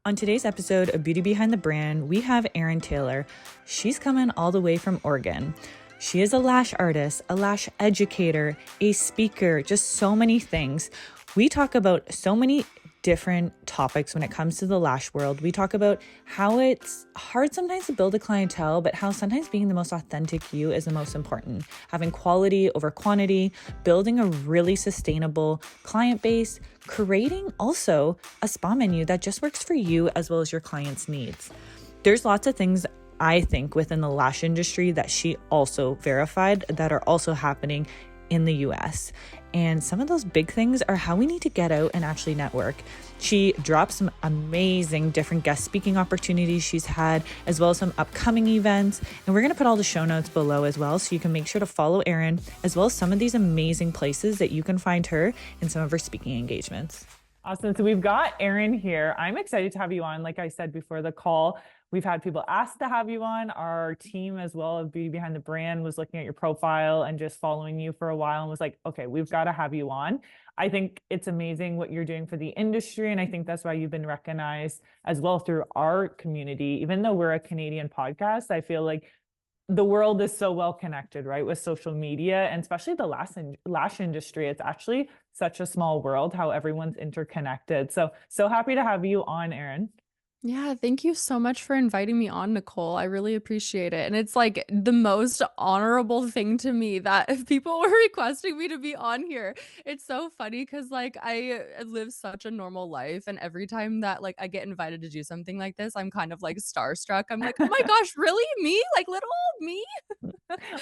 On today's episode of Beauty Behind the Brand, we have Erin Taylor. She's coming all the way from Oregon. She is a lash artist, a lash educator, a speaker, just so many things. We talk about so many different topics when it comes to the lash world. We talk about how it's hard sometimes to build a clientele, but how sometimes being the most authentic you is the most important. Having quality over quantity, building a really sustainable client base, creating also a spa menu that just works for you as well as your clients' needs. There's lots of things I think within the lash industry that she also verified that are also happening in the US. And some of those big things are how we need to get out and actually network. She dropped some amazing different guest speaking opportunities she's had, as well as some upcoming events. And we're going to put all the show notes below as well, so you can make sure to follow Erin, as well as some of these amazing places that you can find her in some of her speaking engagements. Awesome. So we've got Erin here. I'm excited to have you on. Like I said before the call, we've had people ask to have you on. Our team as well of Beauty Behind the Brand was looking at your profile and just following you for a while and was like, okay, we've got to have you on. I think it's amazing what you're doing for the industry. And I think that's why you've been recognized as well through our community. Even though we're a Canadian podcast, I feel like the world is so well connected, right? With social media and especially the lash industry. It's actually such a small world, how everyone's interconnected. So happy to have you on, Erin. Yeah, thank you so much for inviting me on, Nicole. I really appreciate it. And it's like the most honorable thing to me that if people were requesting me to be on here. It's so funny because like I live such a normal life, and every time that like I get invited to do something like this, I'm kind of like starstruck. I'm like, oh my gosh, really? Me? Like little old me?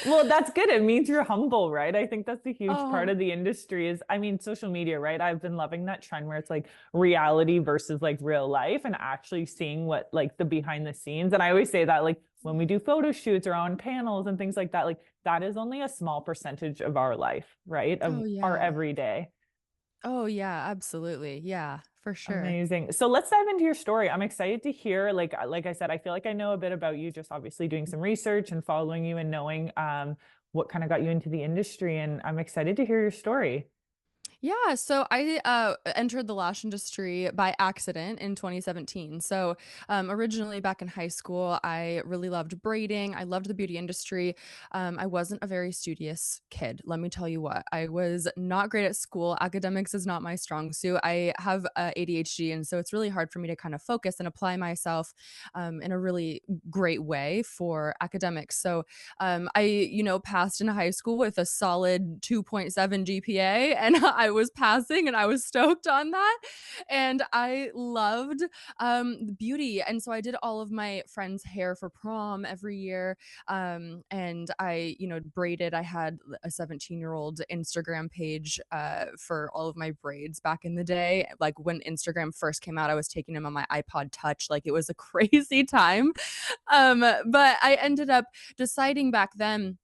Well, that's good. It means you're humble, right? I think that's a huge part Oh, of the industry is, I mean, social media, right? I've been loving that trend where it's like reality versus like real life and actually seeing what like the behind the scenes. And I always say that like when we do photo shoots or on panels and things like that is only a small percentage of our life, right? Of oh our yeah. everyday. Oh yeah, absolutely. Yeah, for sure. Amazing. So let's dive into your story. I'm excited to hear, like I said, I feel like I know a bit about you, just obviously doing some research and following you and knowing what kind of got you into the industry. And I'm excited to hear your story. Yeah, so I entered the lash industry by accident in 2017. So originally back in high school, I really loved braiding. I loved the beauty industry. I wasn't a very studious kid. Let me tell you what, I was not great at school. Academics is not my strong suit. I have ADHD, and so it's really hard for me to kind of focus and apply myself in a really great way for academics. So passed in high school with a solid 2.7 GPA, and I was passing and I was stoked on that. And I loved beauty. And so I did all of my friends' hair for prom every year. And I, braided. I had a 17-year-old Instagram page for all of my braids back in the day. Like when Instagram first came out, I was taking them on my iPod Touch. Like it was a crazy time. But I ended up deciding back then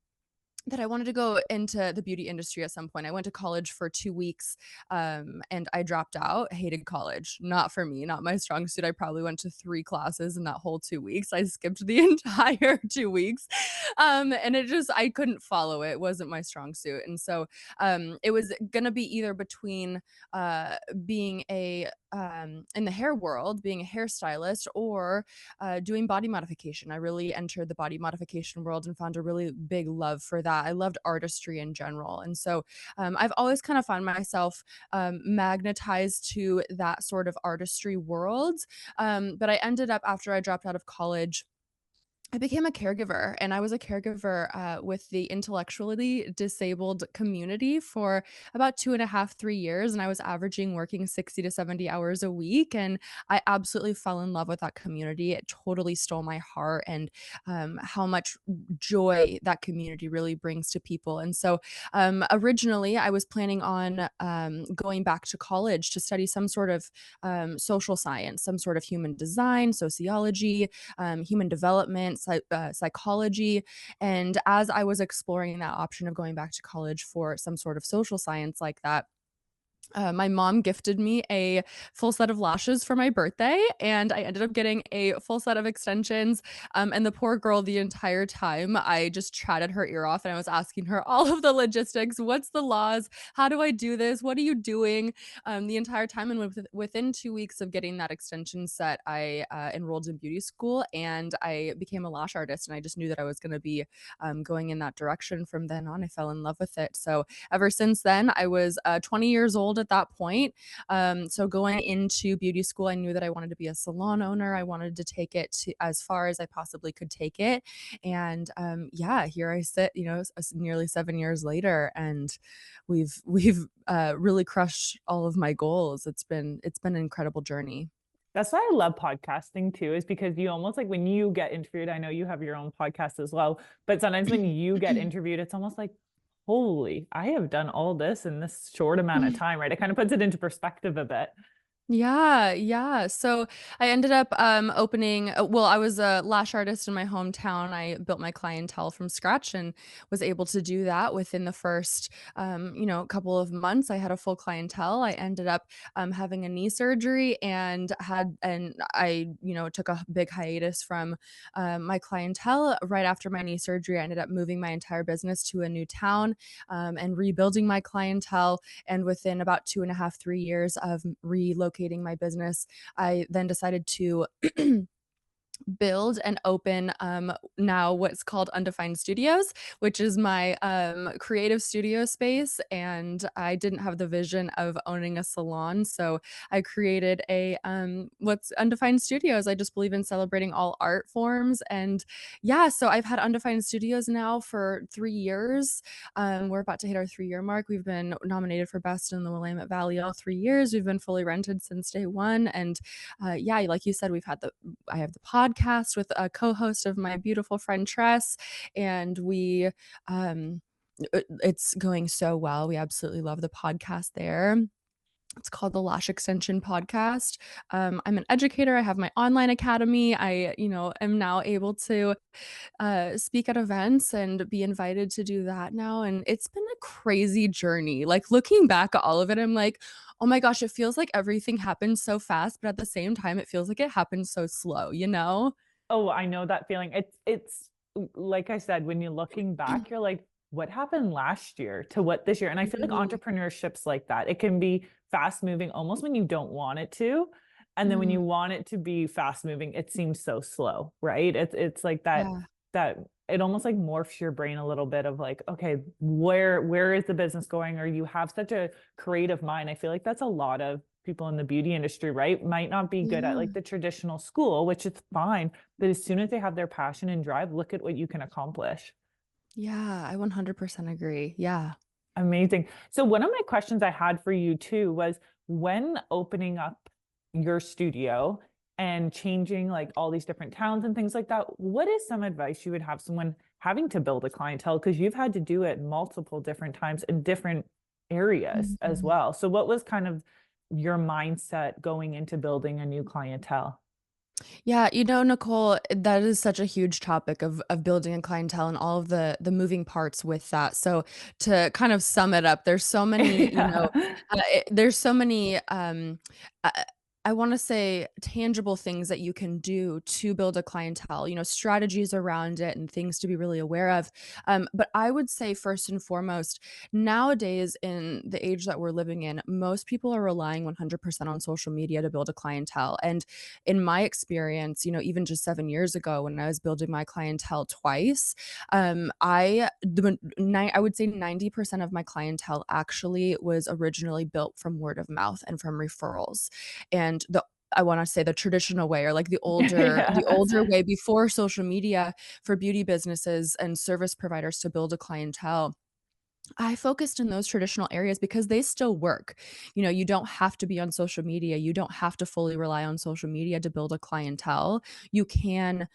that I wanted to go into the beauty industry at some point. I went to college for 2 weeks, and I dropped out. Hated college. Not for me, not my strong suit. I probably went to 3 classes in that whole 2 weeks. I skipped the entire 2 weeks, and I couldn't follow it. It wasn't my strong suit, and so, it was gonna be either between, being in the hair world, being a hairstylist, or doing body modification. I really entered the body modification world and found a really big love for that. I loved artistry in general. And so I've always kind of found myself magnetized to that sort of artistry world. But I ended up, after I dropped out of college, I became a caregiver, and I was a caregiver with the intellectually disabled community for about 2.5, 3 years. And I was averaging working 60 to 70 hours a week. And I absolutely fell in love with that community. It totally stole my heart, and how much joy that community really brings to people. And so originally, I was planning on going back to college to study some sort of social science, some sort of human design, sociology, human development, psychology. And as I was exploring that option of going back to college for some sort of social science like that, My mom gifted me a full set of lashes for my birthday, and I ended up getting a full set of extensions. And the poor girl, the entire time, I just chatted her ear off and I was asking her all of the logistics. What's the laws? How do I do this? What are you doing? The entire time. And within 2 weeks of getting that extension set, I enrolled in beauty school and I became a lash artist. And I just knew that I was going to be going in that direction from then on. I fell in love with it. So ever since then, I was 20 years old at that point. So going into beauty school, I knew that I wanted to be a salon owner. I wanted to take it to as far as I possibly could take it. And yeah, here I sit, nearly 7 years later, and we've really crushed all of my goals. It's been an incredible journey. That's why I love podcasting too, is because you almost like when you get interviewed, I know you have your own podcast as well, but sometimes when you get interviewed, it's almost like, holy, I have done all this in this short amount of time, right? It kind of puts it into perspective a bit. Yeah, yeah. So I ended up opening, well, I was a lash artist in my hometown. I built my clientele from scratch and was able to do that within the first, couple of months. I had a full clientele. I ended up having a knee surgery and I, took a big hiatus from my clientele. Right after my knee surgery, I ended up moving my entire business to a new town and rebuilding my clientele. And within about 2.5, 3 years of relocating my business, I then decided to build and open now what's called Undefined Studios, which is my creative studio space. And I didn't have the vision of owning a salon, so I created a what's Undefined Studios. I just believe in celebrating all art forms. And yeah, so I've had Undefined Studios now for 3 years. We're about to hit our 3 year mark. We've been nominated for best in the Willamette Valley all 3 years. We've been fully rented since day one. And yeah, like you said, I have the podcast with a co-host of my beautiful friend Tress, and it's going so well. We absolutely love the podcast there. It's called the Lash Extension Podcast. I'm an educator. I have my online academy. I, am now able to speak at events and be invited to do that now. And it's been a crazy journey. Like looking back at all of it, I'm like, oh my gosh, it feels like everything happened so fast, but at the same time, it feels like it happened so slow, you know? Oh, I know that feeling. It's like I said, when you're looking back, you're like, what happened last year to what this year? And I feel like Mhm. entrepreneurship's like that. It can be fast moving almost when you don't want it to. And then when you Mhm. want it to be fast moving, it seems so slow, right? It's like Yeah. that it almost like morphs your brain a little bit of like, okay, where is the business going? Or you have such a creative mind. I feel like that's a lot of people in the beauty industry, right? Might not be good at Yeah. like the traditional school, which is fine. But as soon as they have their passion and drive, look at what you can accomplish. Yeah, I 100% agree. Yeah. Amazing. So one of my questions I had for you too was when opening up your studio and changing like all these different towns and things like that, what is some advice you would have someone having to build a clientele? Because you've had to do it multiple different times in different areas as Mhm. well. So what was kind of your mindset going into building a new clientele? Yeah, Nicole, that is such a huge topic of building a clientele and all of the moving parts with that. So to kind of sum it up, there's so many, Yeah. there's so many uh, I want to say tangible things that you can do to build a clientele, strategies around it and things to be really aware of. But I would say first and foremost, nowadays in the age that we're living in, most people are relying 100% on social media to build a clientele. And in my experience, even just 7 years ago when I was building my clientele twice, I would say 90% of my clientele actually was originally built from word of mouth and from referrals. And I want to say the traditional way, or like the older Yeah. way before social media, for beauty businesses and service providers to build a clientele, I focused in those traditional areas because they still work. You don't have to be on social media. You don't have to fully rely on social media to build a clientele. You can,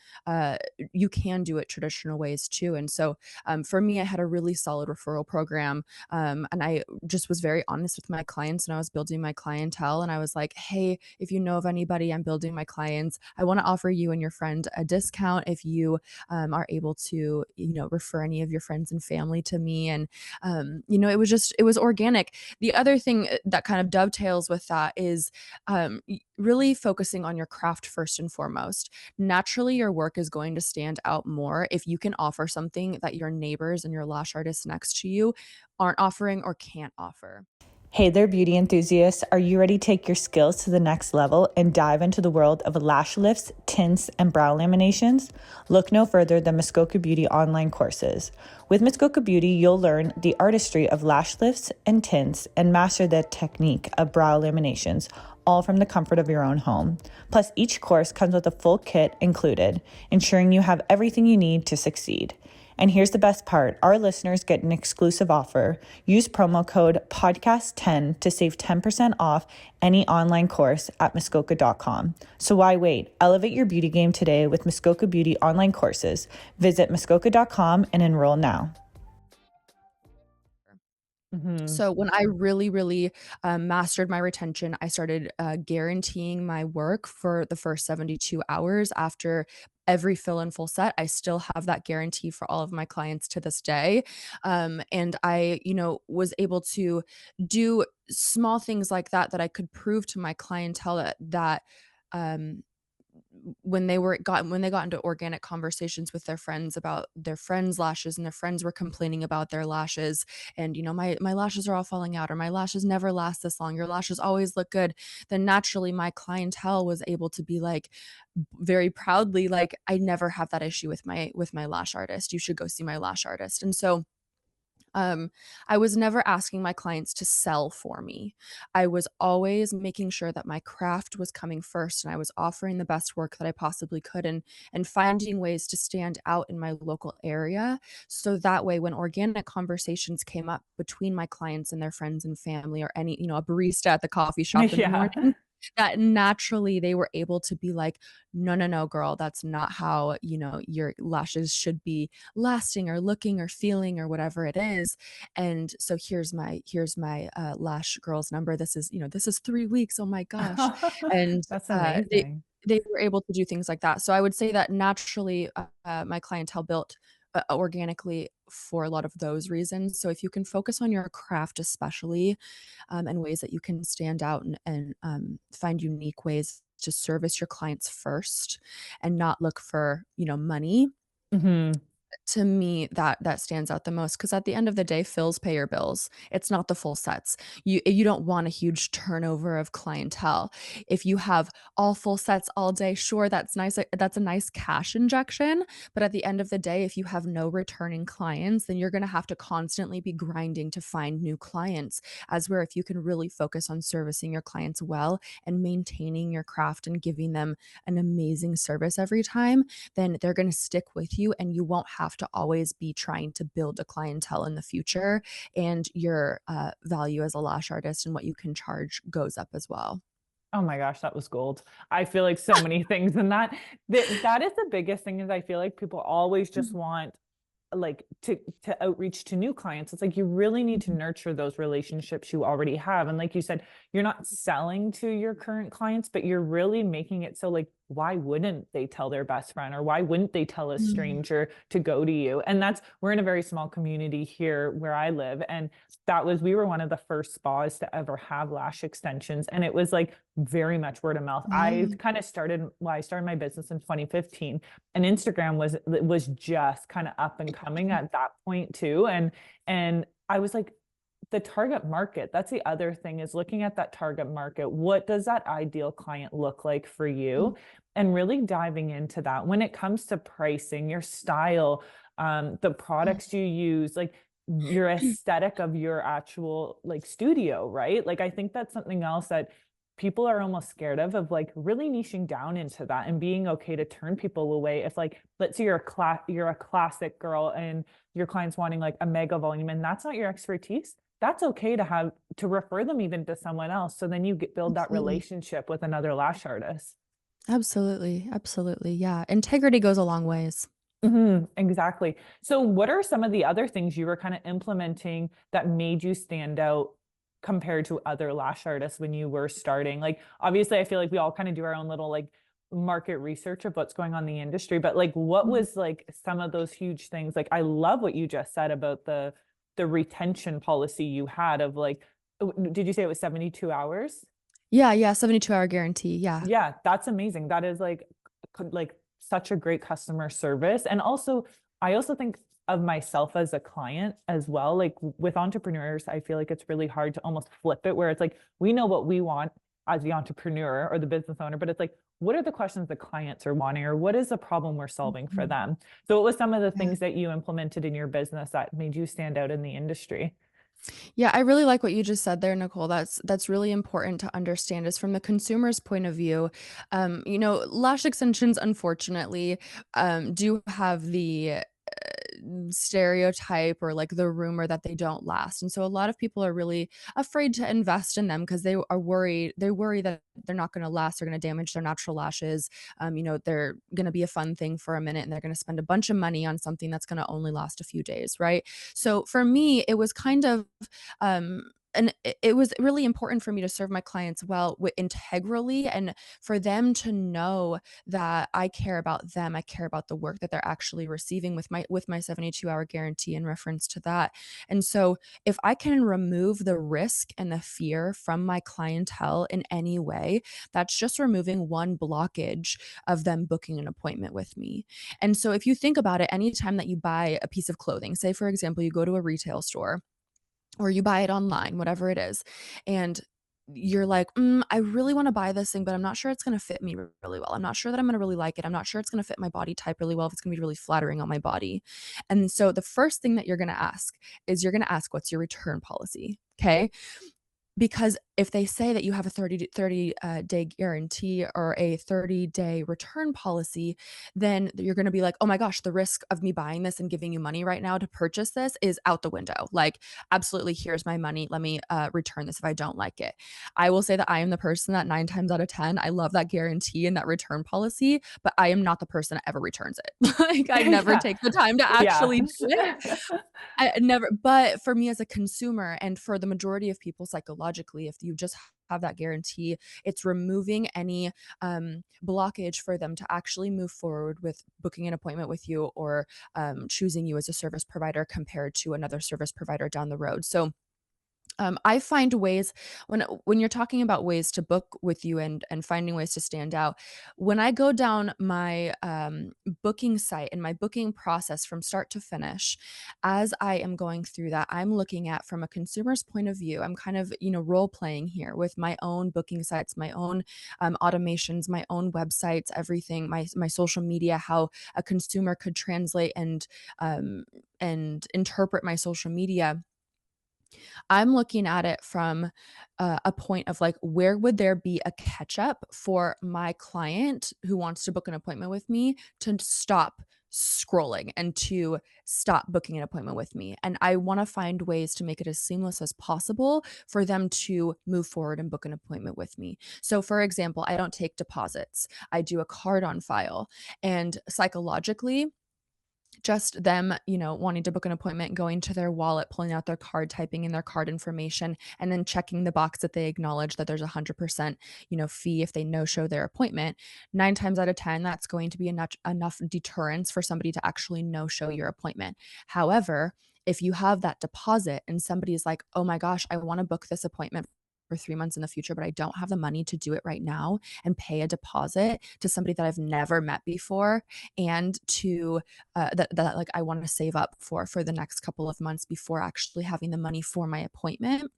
you can do it traditional ways too. And so, for me, I had a really solid referral program, and I just was very honest with my clients. And I was building my clientele, and I was like, "Hey, if you know of anybody, I'm building my clients. I want to offer you and your friend a discount if you are able to, refer any of your friends and family to me." And It was organic. The other thing that kind of dovetails with that is really focusing on your craft first and foremost. Naturally, your work is going to stand out more if you can offer something that your neighbors and your lash artists next to you aren't offering or can't offer. Hey there, beauty enthusiasts. Are you ready to take your skills to the next level and dive into the world of lash lifts, tints, and brow laminations? Look no further than Muskoka Beauty online courses. With Muskoka Beauty, you'll learn the artistry of lash lifts and tints and master the technique of brow laminations, all from the comfort of your own home. Plus, each course comes with a full kit included, ensuring you have everything you need to succeed. And here's the best part. Our listeners get an exclusive offer. Use promo code podcast10 to save 10% off any online course at Muskoka.com. So why wait? Elevate your beauty game today with Muskoka Beauty online courses. Visit Muskoka.com and enroll now. So when I really, really mastered my retention, I started guaranteeing my work for the first 72 hours after every fill and full set. I still have that guarantee for all of my clients to this day. And I, was able to do small things like that I could prove to my clientele that um, when they got into organic conversations with their friends about their friends' lashes, and their friends were complaining about their lashes, and my lashes are all falling out, or my lashes never last this long, your lashes always look good, then naturally my clientele was able to be like very proudly like, I never have that issue with my lash artist, you should go see my lash artist. And so um, I was never asking my clients to sell for me. I was always making sure that my craft was coming first, and I was offering the best work that I possibly could, and finding ways to stand out in my local area. So that way, when organic conversations came up between my clients and their friends and family, or any, a barista at the coffee shop in the Yeah. morning, that naturally they were able to be like, no, no, no, girl, that's not how, your lashes should be lasting or looking or feeling or whatever it is. And so here's my lash girl's number. This is 3 weeks. Oh my gosh. And That's they amazing. they were able to do things like that. So I would say that naturally my clientele built organically for a lot of those reasons. So if you can focus on your craft, especially, and ways that you can stand out, and find unique ways to service your clients first, and not look for, money, hmm to me that stands out the most, because at the end of the day, fills pay your bills. It's not the full sets. You don't want a huge turnover of clientele. If you have all full sets all day, sure, that's nice, that's a nice cash injection, but at the end of the day, if you have no returning clients, then you're going to have to constantly be grinding to find new clients. As where if you can really focus on servicing your clients well, and maintaining your craft and giving them an amazing service every time, then they're going to stick with you, and you won't have to always be trying to build a clientele in the future. And your value as a lash artist and what you can charge goes up as well. Oh my gosh, that was gold. I feel like so many things in that is the biggest thing, is I feel like people always just want like to outreach to new clients. It's like you really need to nurture those relationships you already have. And like you said, you're not selling to your current clients, but you're really making it so, like, why wouldn't they tell their best friend, or why wouldn't they tell a Mhm. stranger to go to you? And we're in a very small community here where I live, and we were one of the first spas to ever have lash extensions, and it was like very much word of mouth. I Wow. kind of started I started my business in 2015, and Instagram was just kind of up and coming at that point too. And I was like, the target market, that's the other thing, is looking at that target market. What does that ideal client look like for you? And really diving into that when it comes to pricing, your style, the products you use, like your aesthetic of your actual like studio, right? Like I think that's something else that people are almost scared of like really niching down into that and being okay to turn people away. If, like, let's say you're a classic girl and your client's wanting like a mega volume and that's not your expertise, that's okay to refer them even to someone else. So then you build that Absolutely. relationship with another lash artist. Absolutely. Absolutely. Yeah. Integrity goes a long ways. Exactly. So what are some of the other things you were kind of implementing that made you stand out compared to other lash artists when you were starting? Like, obviously, I feel like we all kind of do our own little like market research of what's going on in the industry, but like what was like some of those huge things? Like, I love what you just said about the retention policy you had of like, did you say it was 72 hours? Yeah, 72-hour guarantee. Yeah. Yeah, that's amazing. That is like such a great customer service. And also, I also think of myself as a client as well. Like with entrepreneurs, I feel like it's really hard to almost flip it where it's like we know what we want as the entrepreneur or the business owner, but it's like, what are the questions the clients are wanting, or what is the problem we're solving for Mhm. them? So what was some of the Yeah. things that you implemented in your business that made you stand out in the industry? Yeah, I really like what you just said there, Nicole. That's really important to understand is from the consumer's point of view. Lash extensions, unfortunately, do have the stereotype or like the rumor that they don't last. And so a lot of people are really afraid to invest in them because they worry that they're not going to last, they're going to damage their natural lashes. They're going to be a fun thing for a minute and they're going to spend a bunch of money on something that's going to only last a few days, right? So for me, it was kind of and it was really important for me to serve my clients well integrally and for them to know that I care about them. I care about the work that they're actually receiving with my 72-hour guarantee in reference to that. And so if I can remove the risk and the fear from my clientele in any way, that's just removing one blockage of them booking an appointment with me. And so if you think about it, anytime that you buy a piece of clothing, say for example, you go to a retail store or you buy it online, whatever it is, and you're like, I really want to buy this thing, but I'm not sure it's going to fit me really well. I'm not sure that I'm going to really like it. I'm not sure it's going to fit my body type really well, if it's going to be really flattering on my body. And so the first thing that you're going to ask is you're going to ask, what's your return policy? Okay. Because if they say that you have a 30 day guarantee or a 30-day return policy, then you're going to be like, oh my gosh, the risk of me buying this and giving you money right now to purchase this is out the window. Like, absolutely, here's my money. Let me return this if I don't like it. I will say that I am the person that 9 times out of 10, I love that guarantee and that return policy, but I am not the person that ever returns it. Like, I never Yeah. take the time to Yeah. actually do it. I never, but for me as a consumer and for the majority of people psychologically, if you just have that guarantee, it's removing any blockage for them to actually move forward with booking an appointment with you or choosing you as a service provider compared to another service provider down the road. So I find ways when you're talking about ways to book with you and finding ways to stand out. When I go down my booking site and my booking process from start to finish, as I am going through that, I'm looking at from a consumer's point of view. I'm kind of role playing here with my own booking sites, my own automations, my own websites, everything, my social media, how a consumer could translate and interpret my social media. I'm looking at it from a point of like, where would there be a catch up for my client who wants to book an appointment with me to stop scrolling and to stop booking an appointment with me? And I want to find ways to make it as seamless as possible for them to move forward and book an appointment with me. So, for example, I don't take deposits, I do a card on file. And psychologically, just them, wanting to book an appointment, going to their wallet, pulling out their card, typing in their card information, and then checking the box that they acknowledge that there's 100%, fee if they no show their appointment. 9 times out of 10, that's going to be enough deterrence for somebody to actually no show your appointment. However, if you have that deposit and somebody's like, oh my gosh, I want to book this appointment for 3 months in the future, but I don't have the money to do it right now and pay a deposit to somebody that I've never met before and to that like I want to save up for the next couple of months before actually having the money for my appointment.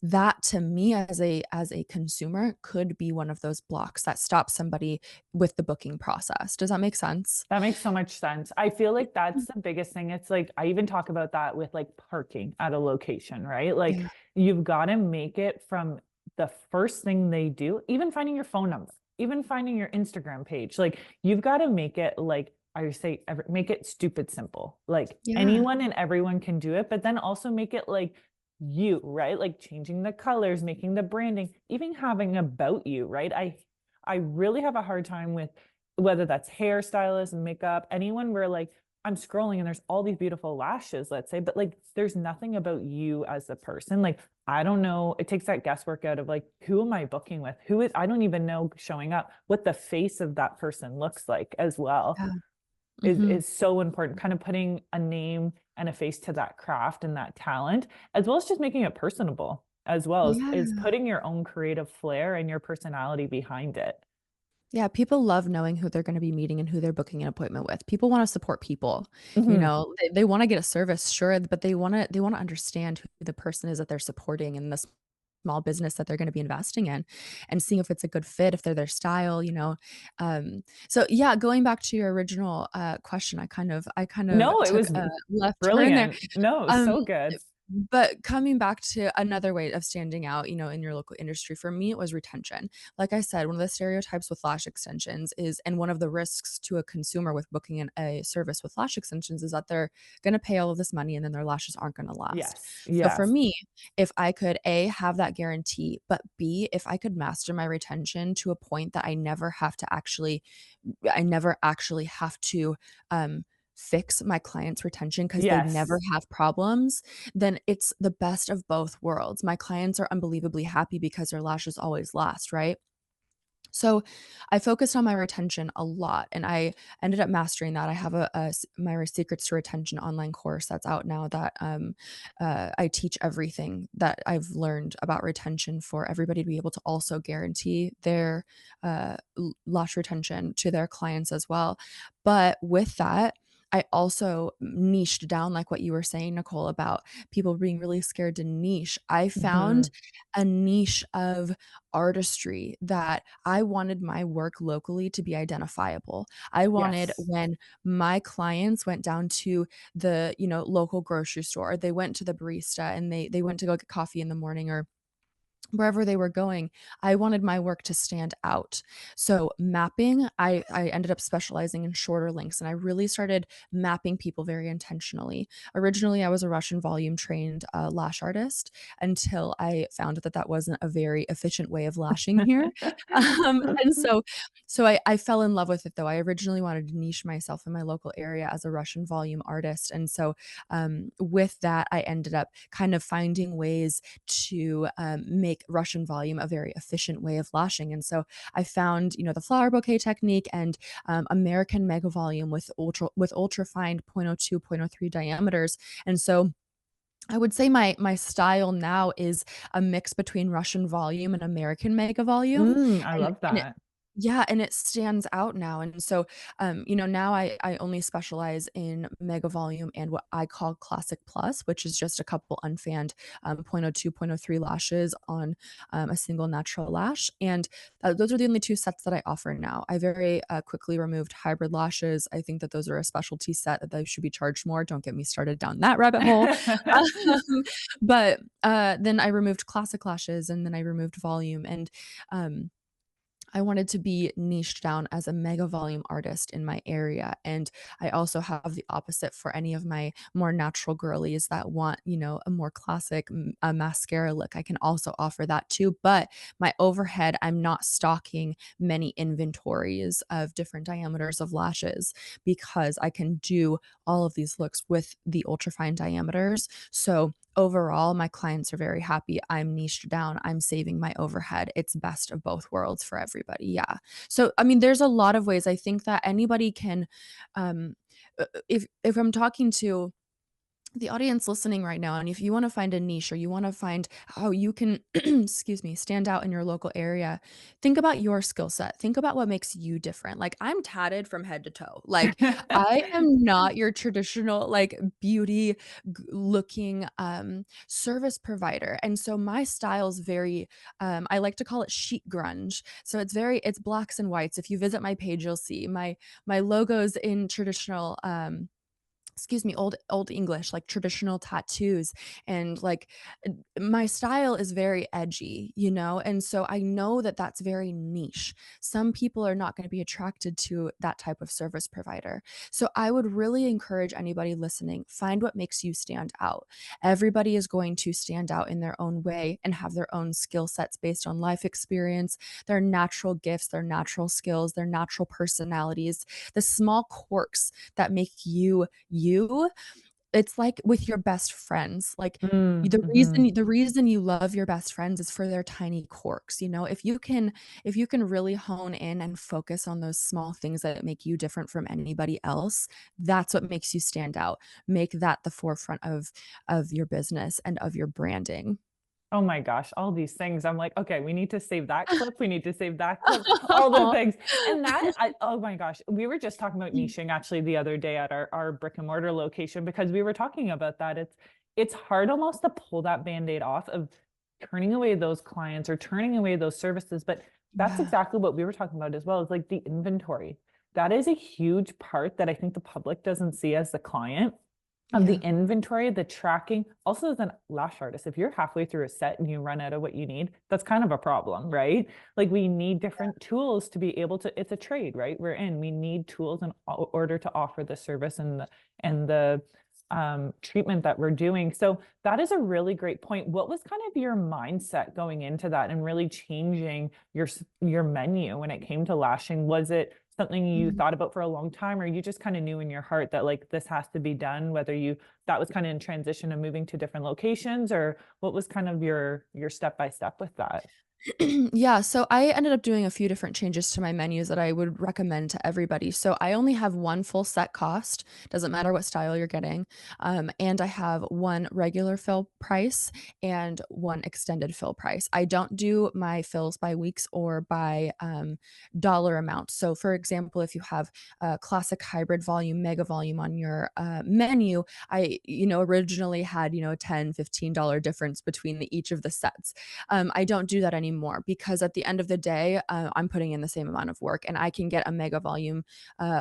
That to me as a consumer could be one of those blocks that stops somebody with the booking process. Does that make sense? That makes so much sense. I feel like that's the biggest thing. It's like I even talk about that with like parking at a location, right? Like Yeah. you've got to make it from the first thing they do, even finding your phone number, even finding your Instagram page. Like you've got to make it like I say, make it stupid simple. Like Yeah. anyone and everyone can do it, but then also make it like you, right? Like changing the colors, making the branding, even having about you, right? I really have a hard time with whether that's hairstylists and makeup, anyone where like I'm scrolling and there's all these beautiful lashes, let's say, but like there's nothing about you as a person. Like I don't know, it takes that guesswork out of like, who am I booking with? I don't even know showing up what the face of that person looks like as well. Yeah. is so important, kind of putting a name and a face to that craft and that talent, as well as just making it personable as well, is Yeah. putting your own creative flair and your personality behind it. Yeah, people love knowing who they're gonna be meeting and who they're booking an appointment with. People wanna support people, you Mhm. know? They wanna get a service, sure, but they wanna understand who the person is that they're supporting and the small business that they're gonna be investing in, and seeing if it's a good fit, if they're their style, you know? So yeah, going back to your original, question, I kind of No, it took was a left turn there. brilliant. No, it was Um, so good. but coming back to another way of standing out, you know, in your local industry, for me, it was retention. Like I said, one of the stereotypes with lash extensions is, and one of the risks to a consumer with booking a service with lash extensions is that they're going to pay all of this money and then their lashes aren't going to last. Yes, So for yes, me, if I could A, have that guarantee, but B, if I could master my retention to a point that I never actually have to, fix my clients' retention because they never yes. have problems, then it's the best of both worlds. My clients are unbelievably happy because their lashes always last, right? So I focused on my retention a lot and I ended up mastering that. I have my Secrets to Retention online course that's out now that I teach everything that I've learned about retention for everybody to be able to also guarantee their lash retention to their clients as well. But with that, I also niched down, like what you were saying, Nicole, about people being really scared to niche. I found Mhm. a niche of artistry that I wanted my work locally to be identifiable. I wanted Yes. when my clients went down to the, you know, local grocery store, or they went to the barista and they went to go get coffee in the morning or wherever they were going, I wanted my work to stand out. So mapping, I ended up specializing in shorter links and I really started mapping people very intentionally. Originally, I was a Russian volume trained lash artist until I found that that wasn't a very efficient way of lashing here. And so I fell in love with it though. I originally wanted to niche myself in my local area as a Russian volume artist. And so with that, I ended up kind of finding ways to make Russian volume a very efficient way of lashing. And so I found, you know, the flower bouquet technique and American mega volume with ultra fine 0.02, 0.03 diameters. And so I would say my style now is a mix between Russian volume and American mega volume, I and love and it that. yeah, and it stands out now, and so, you know, now I only specialize in mega volume and what I call classic plus, which is just a couple unfanned, 0.02, zero point zero 0.03 lashes on, a single natural lash, and, those are the only 2 sets that I offer now. I very, quickly removed hybrid lashes. I think that those are a specialty set that they should be charged more. Don't get me started down that rabbit hole. But, then I removed classic lashes, and then I removed volume, and, um I wanted to be niched down as a mega volume artist in my area. And I also have the opposite for any of my more natural girlies that want, you know, a more classic a mascara look. I can also offer that too. But my overhead, I'm not stocking many inventories of different diameters of lashes because I can do all of these looks with the ultra fine diameters. So overall, my clients are very happy. I'm niched down. I'm saving my overhead. It's best of both worlds for everybody. Yeah. So, I mean, there's a lot of ways I think that anybody can, um, if I'm talking to the audience listening right now, and if you want to find a niche or you want to find how you can, excuse me, stand out in your local area, think about your skill set. Think about what makes you different. Like, I'm tatted from head to toe. Like, I am not your traditional, like, beauty looking service provider. And so my style is very, I like to call it chic grunge. So it's blacks and whites. If you visit my page, you'll see my logos in traditional, excuse me, old English, like traditional tattoos, and like my style is very edgy, you know, and so I know that that's very niche. Some people are not going to be attracted to that type of service provider. So I would really encourage anybody listening, find what makes you stand out. Everybody is going to stand out in their own way and have their own skill sets based on life experience, their natural gifts, their natural skills, their natural personalities, the small quirks that make you you. it's like with your best friends, like, Mm, mhm. the reason you love your best friends is for their tiny quirks, you know? If you can really hone in and focus on those small things that make you different from anybody else, that's what makes you stand out. Make that the forefront of your business and of your branding. Oh my gosh, all these things. I'm like, okay, we need to save that clip. We need to save that clip, all the things. And oh my gosh, we were just talking about niching actually the other day at our brick and mortar location because we were talking about that. It's hard almost to pull that band-aid off of turning away those clients or turning away those services. But that's Yeah, exactly what we were talking about as well, is like the inventory. That is a huge part that I think the public doesn't see as the client of the yeah. inventory, the tracking. Also, as an lash artist, if you're halfway through a set and you run out of what you need, that's kind of a problem, right? Like we need different tools to be able to, it's a trade, right? We need tools in order to offer the service and the treatment that we're doing. So that is a really great point. What was kind of your mindset going into that and really changing your menu when it came to lashing? Was it something you Mhm. thought about for a long time, or you just kind of knew in your heart that like this has to be done, whether you that was kind of in transition of moving to different locations, or what was kind of your step by step with that? Yeah, so I ended up doing a few different changes to my menus that I would recommend to everybody. So I only have one full set cost, doesn't matter what style you're getting. And I have one regular fill price and one extended fill price. I don't do my fills by weeks or by dollar amount. So, for example, if you have a classic hybrid volume, mega volume on your menu, originally had, a $10, $15 difference between each of the sets. I don't do that anymore because at the end of the day, I'm putting in the same amount of work and I can get a mega volume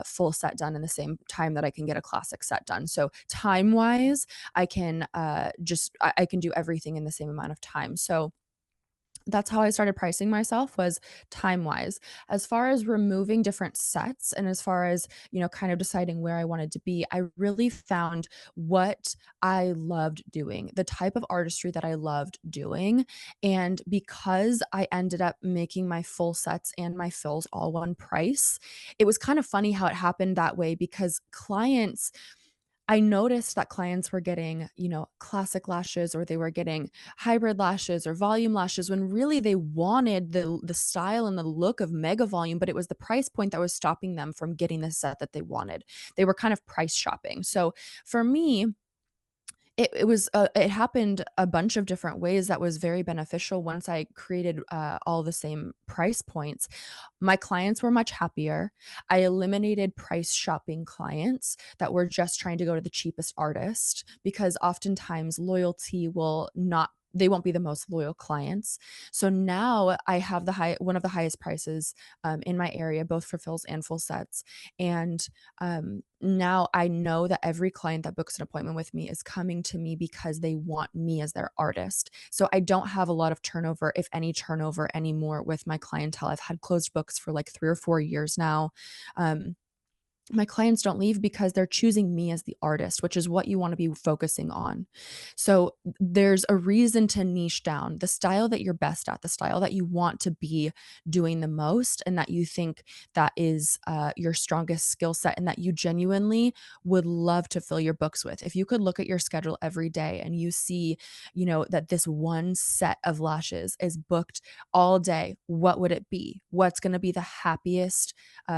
full set done in the same time that I can get a classic set done. So time wise, I can I can do everything in the same amount of time. So that's how I started pricing myself was time wise. As far as removing different sets and as far as, kind of deciding where I wanted to be, I really found what I loved doing, the type of artistry that I loved doing. And because I ended up making my full sets and my fills all one price, it was kind of funny how it happened that way because I noticed that clients were getting, classic lashes or they were getting hybrid lashes or volume lashes when really they wanted the style and the look of mega volume, but it was the price point that was stopping them from getting the set that they wanted. They were kind of price shopping. So for me, it happened a bunch of different ways that was very beneficial once I created, all the same price points. My clients were much happier. I eliminated price shopping clients that were just trying to go to the cheapest artist because oftentimes loyalty will not they won't be the most loyal clients. So now I have one of the highest prices, in my area, both for fills and full sets, and now I know that every client that books an appointment with me is coming to me because they want me as their artist. So I don't have a lot of turnover, if any turnover anymore with my clientele. I've had closed books for like 3 or 4 years now. Um, my clients don't leave because they're choosing me as the artist, which is what you want to be focusing on. So there's a reason to niche down the style that you're best at, the style that you want to be doing the most, and that you think that is your strongest skill set, and that you genuinely would love to fill your books with. If you could look at your schedule every day and you see, that this one set of lashes is booked all day, what would it be? What's going to be the happiest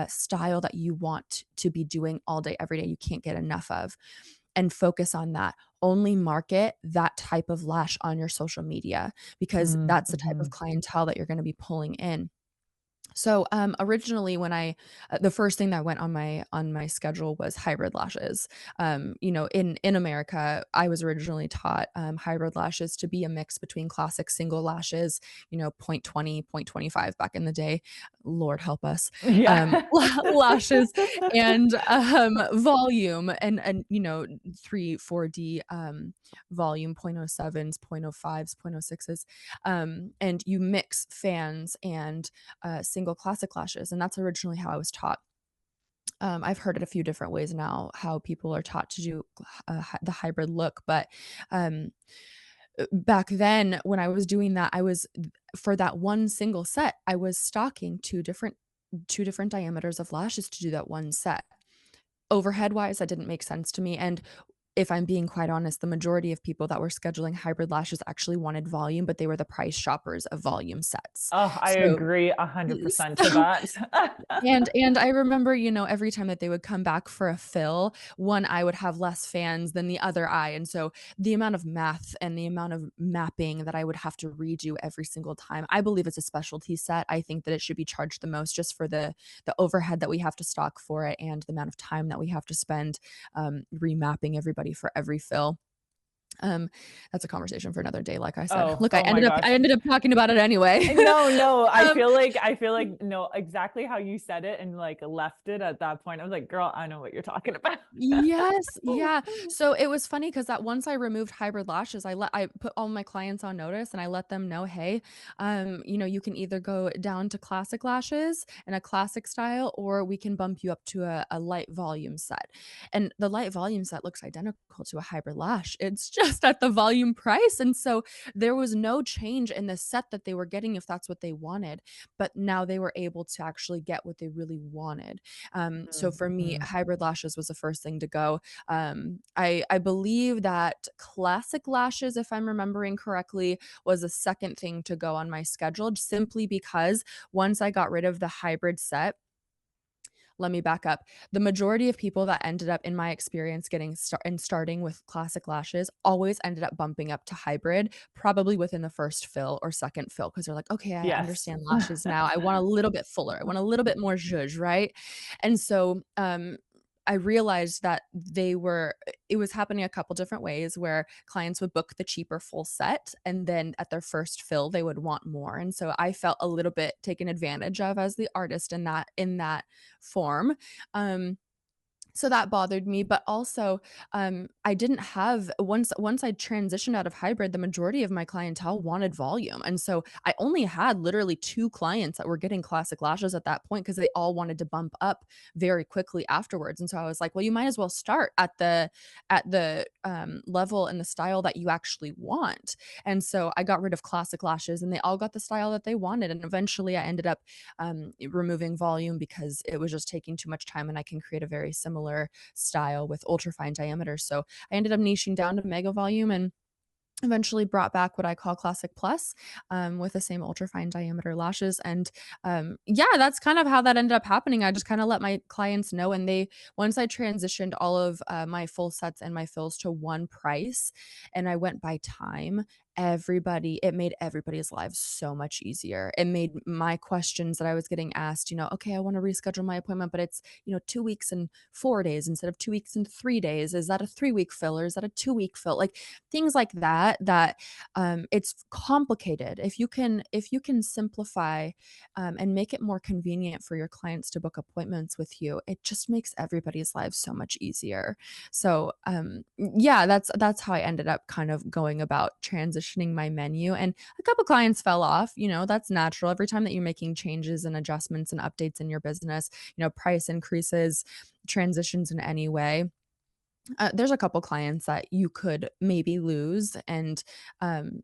style that you want to be doing all day, every day, you can't get enough of, and focus on that. Only market that type of lash on your social media because Mm, that's the type of mhm. clientele that you're going to be pulling in. So, originally when the first thing that went on my schedule was hybrid lashes. In America, I was originally taught, hybrid lashes to be a mix between classic single lashes, point 0.20, point 0.25 back in the day. Lord help us. Yeah. Lashes and, volume and, 3, 4D, volume, point oh 0.07s, point 0.05s, point oh 0.06s, and you mix fans and single classic lashes, and that's originally how I was taught. I've heard it a few different ways now how people are taught to do the hybrid look, but um, back then when I was doing that, for that one single set, I was stocking two different diameters of lashes to do that one set. Overhead wise, that didn't make sense to me, and if I'm being quite honest, the majority of people that were scheduling hybrid lashes actually wanted volume, but they were the price shoppers of volume sets. Oh, I So agree 100% to so that. and I remember, every time that they would come back for a fill, one eye would have less fans than the other eye, and so the amount of math and the amount of mapping that I would have to redo every single time, I believe it's a specialty set. I think that it should be charged the most just for the overhead that we have to stock for it and the amount of time that we have to spend, remapping everybody for every fill. Um, that's a conversation for another day, like I said. Oh, Look, oh my gosh. I ended up talking about it anyway. No, no, Um I feel like no, exactly how you said it and like left it at that point. I was like, girl, I know what you're talking about. Yes, yeah. So it was funny because that once I removed hybrid lashes, I put all my clients on notice and I let them know, hey, you can either go down to classic lashes and a classic style, or we can bump you up to a light volume set. And the light volume set looks identical to a hybrid lash. It's just at the volume price. And so there was no change in the set that they were getting if that's what they wanted. But now they were able to actually get what they really wanted. So for me, Mhm. hybrid lashes was the first thing to go. I believe that classic lashes, if I'm remembering correctly, was the second thing to go on my schedule, simply because once I got rid of the hybrid set, let me back up. The majority of people that ended up, in my experience, starting with classic lashes always ended up bumping up to hybrid, probably within the first fill or second fill, because they're like, okay, I Yes. understand lashes now. I want a little bit fuller. I want a little bit more zhuzh, right? And so I realized that it was happening a couple different ways where clients would book the cheaper full set and then at their first fill they would want more. And so I felt a little bit taken advantage of as the artist in that form. So that bothered me, but also, I didn't have once I transitioned out of hybrid, the majority of my clientele wanted volume, and so I only had literally 2 clients that were getting classic lashes at that point because they all wanted to bump up very quickly afterwards, and so I was like, "Well, you might as well start at the level and the style that you actually want," and so I got rid of classic lashes, and they all got the style that they wanted, and eventually I ended up, removing volume because it was just taking too much time, and I can create a very similar style with ultra fine diameter. So I ended up niching down to mega volume and eventually brought back what I call classic plus, with the same ultra fine diameter lashes. And yeah, that's kind of how that ended up happening. I just kind of let my clients know, and once I transitioned all of my full sets and my fills to one price, and I went by time. It made everybody's lives so much easier. It made my questions that I was getting asked, okay, I want to reschedule my appointment, but it's, 2 weeks and 4 days instead of 2 weeks and 3 days. Is that a 3 week fill or is that a 2 week fill? Like things like that it's complicated. If you can simplify and make it more convenient for your clients to book appointments with you, it just makes everybody's lives so much easier. So yeah, that's how I ended up kind of going about transitioning my menu. And a couple clients fell off. That's natural. Every time that you're making changes and adjustments and updates in your business, price increases, transitions in any way, there's a couple clients that you could maybe lose, and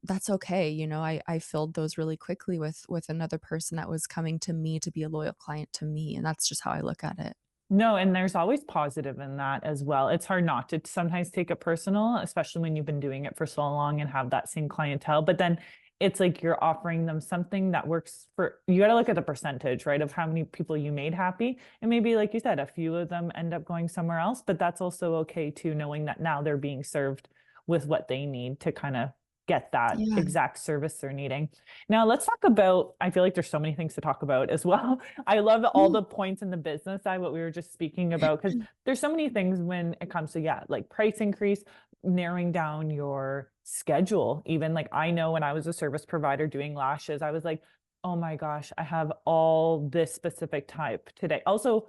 that's okay. I filled those really quickly with another person that was coming to me to be a loyal client to me, and that's just how I look at it. No, and there's always positive in that as well. It's hard not to sometimes take it personal, especially when you've been doing it for so long and have that same clientele. But then it's like you're offering them something that works for you. Got to look at the percentage, right, of how many people you made happy. And maybe, like you said, a few of them end up going somewhere else, but that's also okay too, knowing that now they're being served with what they need to kind of get that Yeah. exact service they're needing. Now, let's talk about, I feel like there's so many things to talk about as well. I love all Yeah. the points in the business side, what we were just speaking about, because there's so many things when it comes to, yeah, like price increase, narrowing down your schedule. Even like I know when I was a service provider doing lashes, I was like, oh my gosh, I have all this specific type today. Also,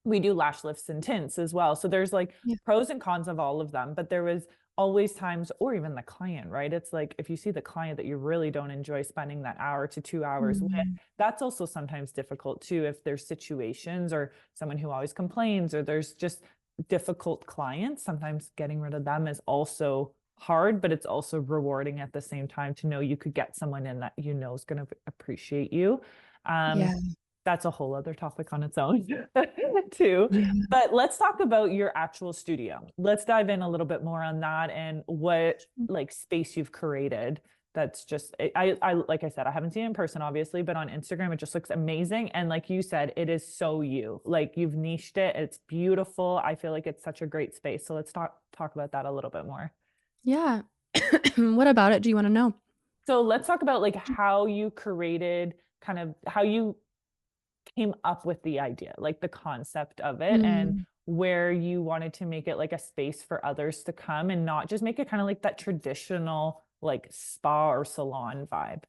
we do lash lifts and tints as well. So there's like Yeah. pros and cons of all of them, but there was always times, or even the client, right? It's like if you see the client that you really don't enjoy spending that hour to 2 hours with, Mhm. that's also sometimes difficult too. If there's situations or someone who always complains, or there's just difficult clients, sometimes getting rid of them is also hard, but it's also rewarding at the same time to know you could get someone in that is going to appreciate you. Yeah. That's a whole other topic on its own too. Yeah. But let's talk about your actual studio. Let's dive in a little bit more on that and what like space you've created. That's just I like I said, I haven't seen it in person obviously, but on Instagram it just looks amazing. And like you said, it is so you. Like you've niched it. It's beautiful. I feel like it's such a great space. So let's talk about that a little bit more. Yeah. What about it do you want to know? So let's talk about like how you created kind of how you came up with the idea, like the concept of it, and Mm. where you wanted to make it like a space for others to come and not just make it kind of like that traditional like spa or salon vibe.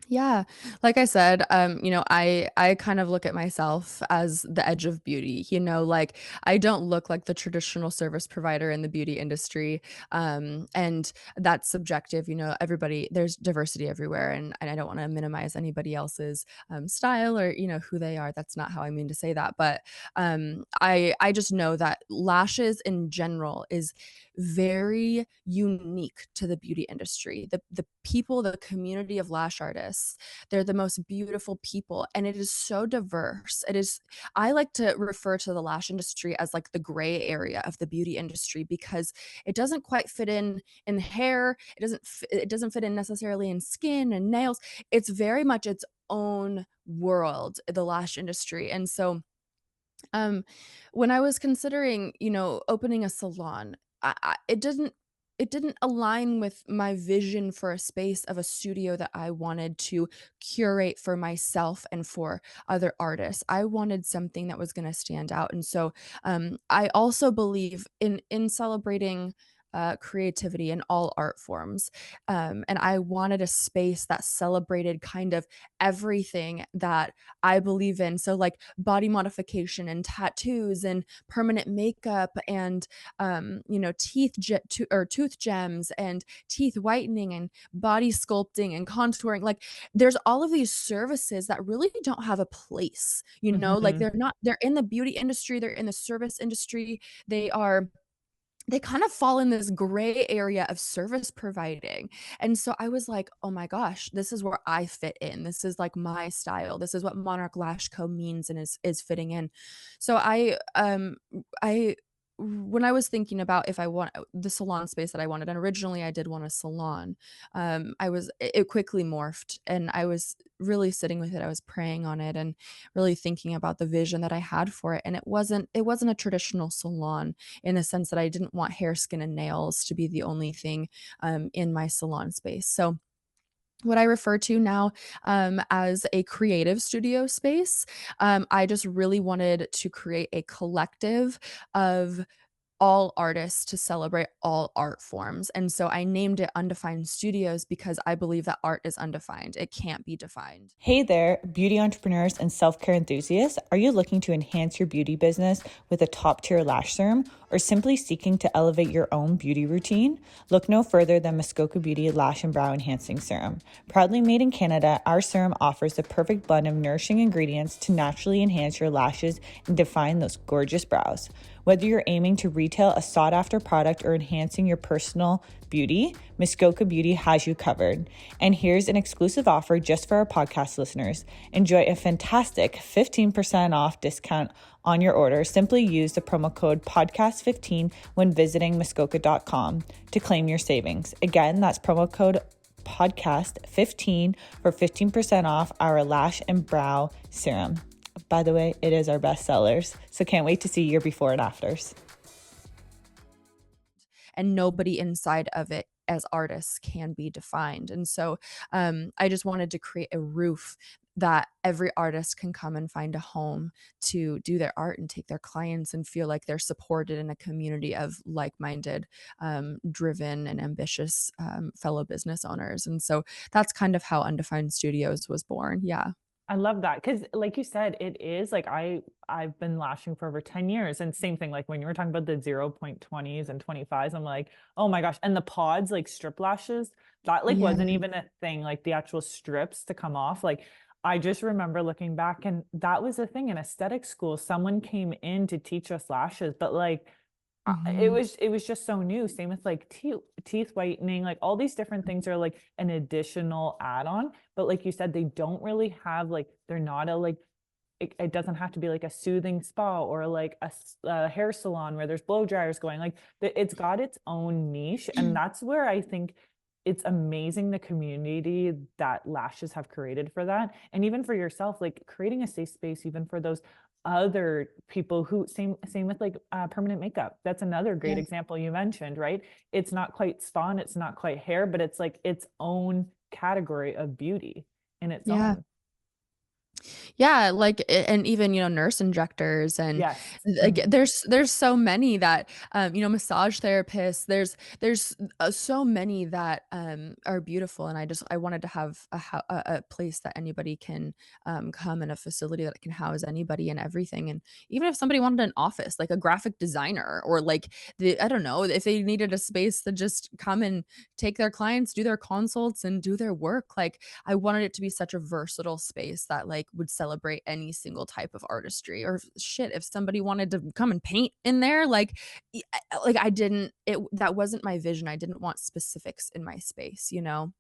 Yeah. Like I said, I kind of look at myself as the edge of beauty, like I don't look like the traditional service provider in the beauty industry. And that's subjective, everybody, there's diversity everywhere. And I don't want to minimize anybody else's style or, who they are. That's not how I mean to say that. But I just know that lashes in general is very unique to the beauty industry. The people, the community of lash artists, they're the most beautiful people and it is so diverse. It is I like to refer to the lash industry as like the gray area of the beauty industry because it doesn't quite fit in hair, it doesn't fit in necessarily in skin and nails. It's very much its own world, the lash industry. And so um, when I was considering, opening a salon, it didn't align with my vision for a space of a studio that I wanted to curate for myself and for other artists. I wanted something that was going to stand out, and so I also believe in celebrating. Creativity in all art forms. And I wanted a space that celebrated kind of everything that I believe in. So, like body modification and tattoos and permanent makeup and or tooth gems and teeth whitening and body sculpting and contouring. Like there's all of these services that really don't have a place, like Mhm. they're in the beauty industry, they're in the service industry, they kind of fall in this gray area of service providing. And so I was like, "Oh my gosh, this is where I fit in. This is like my style. This is what Monarch Lash Co means and is fitting in." So I when I was thinking about if I want the salon space that I wanted, and originally I did want a salon, it quickly morphed and I was really sitting with it. I was praying on it and really thinking about the vision that I had for it. And it wasn't a traditional salon in the sense that I didn't want hair, skin, and nails to be the only thing in my salon space. So, what I refer to now as a creative studio space, I just really wanted to create a collective of all artists to celebrate all art forms. And so I named it Undefined Studios because I believe that art is undefined. It can't be defined. Hey there, beauty entrepreneurs and self care enthusiasts. Are you looking to enhance your beauty business with a top tier lash serum or simply seeking to elevate your own beauty routine? Look no further than Muskoka Beauty Lash and Brow Enhancing Serum. Proudly made in Canada, our serum offers the perfect blend of nourishing ingredients to naturally enhance your lashes and define those gorgeous brows. Whether you're aiming to retail a sought after product or enhancing your personal beauty, Muskoka Beauty has you covered. And here's an exclusive offer just for our podcast listeners. Enjoy a fantastic 15% off discount on your order. Simply use the promo code podcast15 when visiting muskoka.com to claim your savings. Again, that's promo code podcast15 for 15% off our lash and brow serum. By the way, it is our best sellers, so can't wait to see your before and afters. And nobody inside of it as artists can be defined. And so I just wanted to create a roof that every artist can come and find a home to do their art and take their clients and feel like they're supported in a community of like-minded, driven and ambitious fellow business owners. And so that's kind of how Undefined Studios was born. Yeah. I love that because, like you said, it is like I've been lashing for over 10 years, and same thing. Like when you were talking about the 0.20s and 25s, I'm like, oh my gosh! And the pods, like strip lashes, that like Yeah. wasn't even a thing. Like the actual strips to come off. Like I just remember looking back, and that was a thing in aesthetic school. Someone came in to teach us lashes, but like Mhm. it was just so new. Same with like teeth whitening, like all these different things are like an additional add-on. But like you said, they don't really have like they're not a like it doesn't have to be like a soothing spa or like a hair salon where there's blow dryers going. Like it's got its own niche. And that's where I think it's amazing the community that lashes have created for that. And even for yourself, like creating a safe space, even for those other people who same with like permanent makeup. That's another great Yeah. example you mentioned, right? It's not quite spa and it's not quite hair, but it's like its own category of beauty in its Yeah. own. Yeah, like, and even, nurse injectors and, Yes. like, Mhm. there's so many that, massage therapists, there's so many that, are beautiful, and I wanted to have a place that anybody can, come, in a facility that can house anybody and everything, and even if somebody wanted an office, like a graphic designer or, like, I don't know, if they needed a space to just come and take their clients, do their consults, and do their work, like, I wanted it to be such a versatile space that, like, would celebrate any single type of artistry or shit, if somebody wanted to come and paint in there, like, I didn't it that wasn't my vision. I didn't want specifics in my space, you know?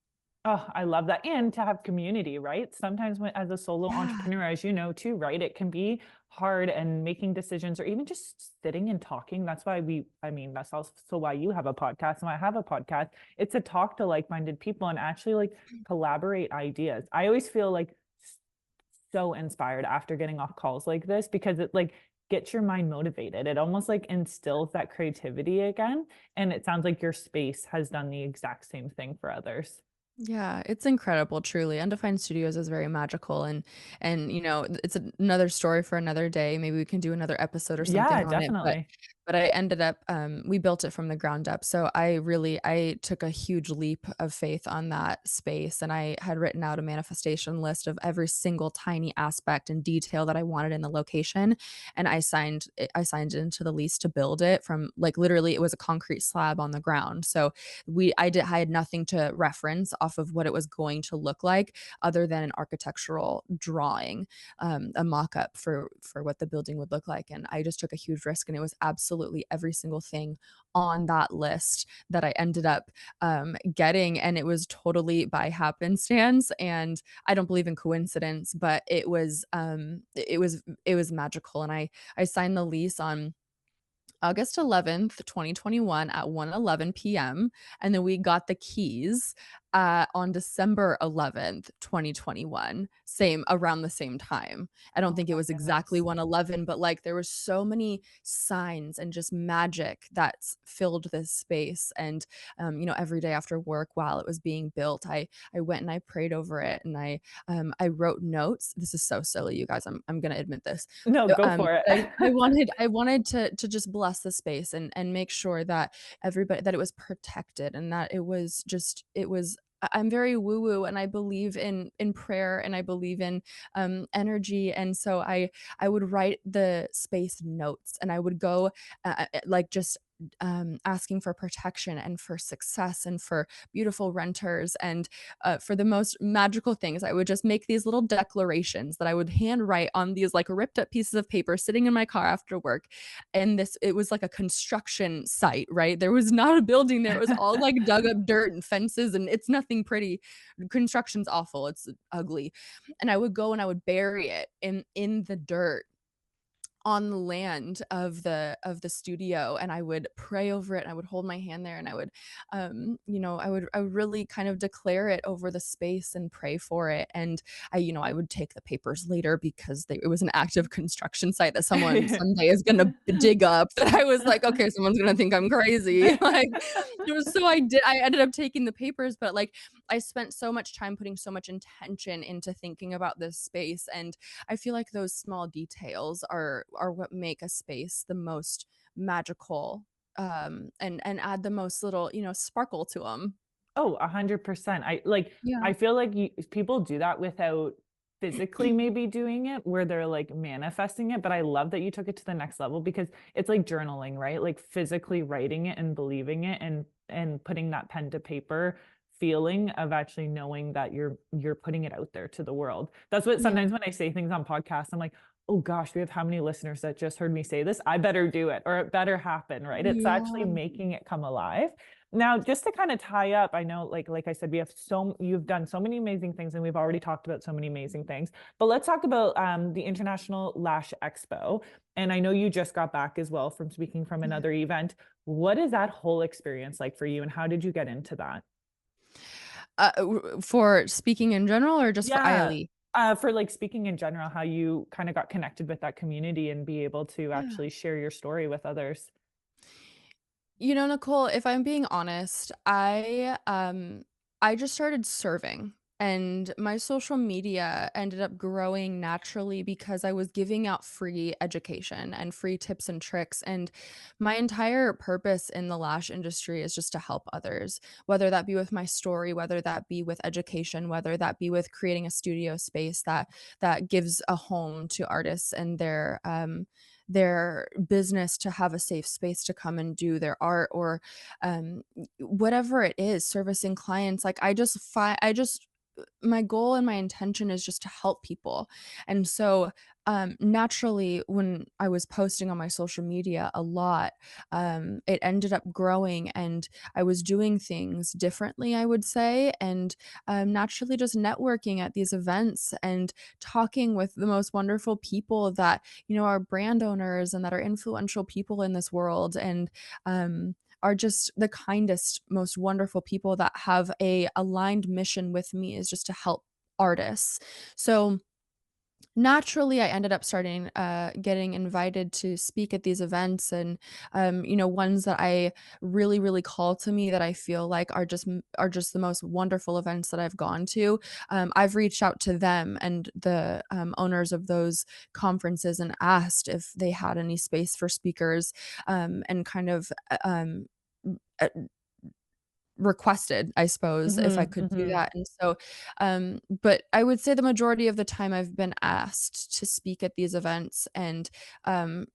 Oh, I love that. And to have community, right? Sometimes when as a solo Yeah. entrepreneur, as you know too, right? It can be hard and making decisions or even just sitting and talking. That's why I mean, that's also why you have a podcast and I have a podcast. It's to talk to like-minded people and actually like collaborate ideas. I always feel like so inspired after getting off calls like this because it like gets your mind motivated. It almost like instills that creativity again. And it sounds like your space has done the exact same thing for others. Yeah, it's incredible, truly. Undefined Studios is very magical and it's another story for another day. Maybe we can do another episode or something Yeah, on it, but definitely. I ended up we built it from the ground up. So I took a huge leap of faith on that space and I had written out a manifestation list of every single tiny aspect and detail that I wanted in the location and I signed into the lease to build it from like literally it was a concrete slab on the ground. So I had nothing to reference off of what it was going to look like other than an architectural drawing, a mock-up for what the building would look like. And I just took a huge risk and it was absolutely every single thing on that list that I ended up getting. And it was totally by happenstance. And I don't believe in coincidence, but it was magical. And I signed the lease on August 11th, 2021 at 1:11 PM, and then we got the keys, on December 11th, 2021, same around the same time. I don't Oh think it my was exactly goodness. 1:11, but, like, there was so many signs and just magic that's filled this space, and, every day after work while it was being built, I went and I prayed over it, and I wrote notes. This is so silly, you guys, I'm gonna admit this. No, go for it. But I wanted to just bless the space and make sure that everybody that it was protected and that it was just it was I'm very woo-woo and I believe in prayer and I believe in energy and so I would write the space notes and I would go like just asking for protection and for success and for beautiful renters and for the most magical things. I would just make these little declarations that I would handwrite on these like ripped up pieces of paper sitting in my car after work. And it was like a construction site, right? There was not a building there. It was all like dug up dirt and fences and it's nothing pretty. Construction's awful. It's ugly. And I would go and I would bury it in the dirt on the land of the studio and I would pray over it and I would hold my hand there and I would I would really kind of declare it over the space and pray for it and I would take the papers later because it was an active construction site that someone someday is going to dig up that I was like okay someone's going to think I'm crazy like it was so I ended up taking the papers but like I spent so much time putting so much intention into thinking about this space and I feel like those small details are what make a space the most magical, and add the most little, sparkle to them. Oh, 100%. Yeah. I feel like people do that without physically maybe doing it where they're like manifesting it, but I love that you took it to the next level because it's like journaling, right? Like physically writing it and believing it and putting that pen to paper feeling of actually knowing that you're putting it out there to the world. That's what Yeah. sometimes when I say things on podcasts, I'm like, oh gosh, we have how many listeners that just heard me say this? I better do it or it better happen, right? It's actually Yeah. making it come alive. Now, just to kind of tie up, I know, like I said, you've done so many amazing things, and we've already talked about so many amazing things. But let's talk about the International Lash Expo. And I know you just got back as well from speaking from another event. What is that whole experience like for you, and how did you get into that? For speaking in general or just for Yeah, ILE? for like speaking in general, how you kind of got connected with that community and be able to Yeah. actually share your story with others. You know, Nicole, if I'm being honest, I just started serving and my social media ended up growing naturally because I was giving out free education and free tips and tricks, and my entire purpose in the lash industry is just to help others, whether that be with my story, whether that be with education, whether that be with creating a studio space that gives a home to artists and their business to have a safe space to come and do their art, or whatever it is, servicing clients. Like I just my goal and my intention is just to help people. And so naturally, when I was posting on my social media a lot, it ended up growing, and I was doing things differently, I would say, and naturally just networking at these events and talking with the most wonderful people that, you know, are brand owners and that are influential people in this world, and are just the kindest, most wonderful people that have a aligned mission with me, is just to help artists. So naturally, I ended up starting getting invited to speak at these events, and you know, ones that I really call to me, that I feel like are just the most wonderful events that I've gone to. I've reached out to them and the owners of those conferences and asked if they had any space for speakers, and kind of uh, requested, I suppose, if I Hmm. could do Hmm. that. And so, but I would say the majority of the time I've been asked to speak at these events, and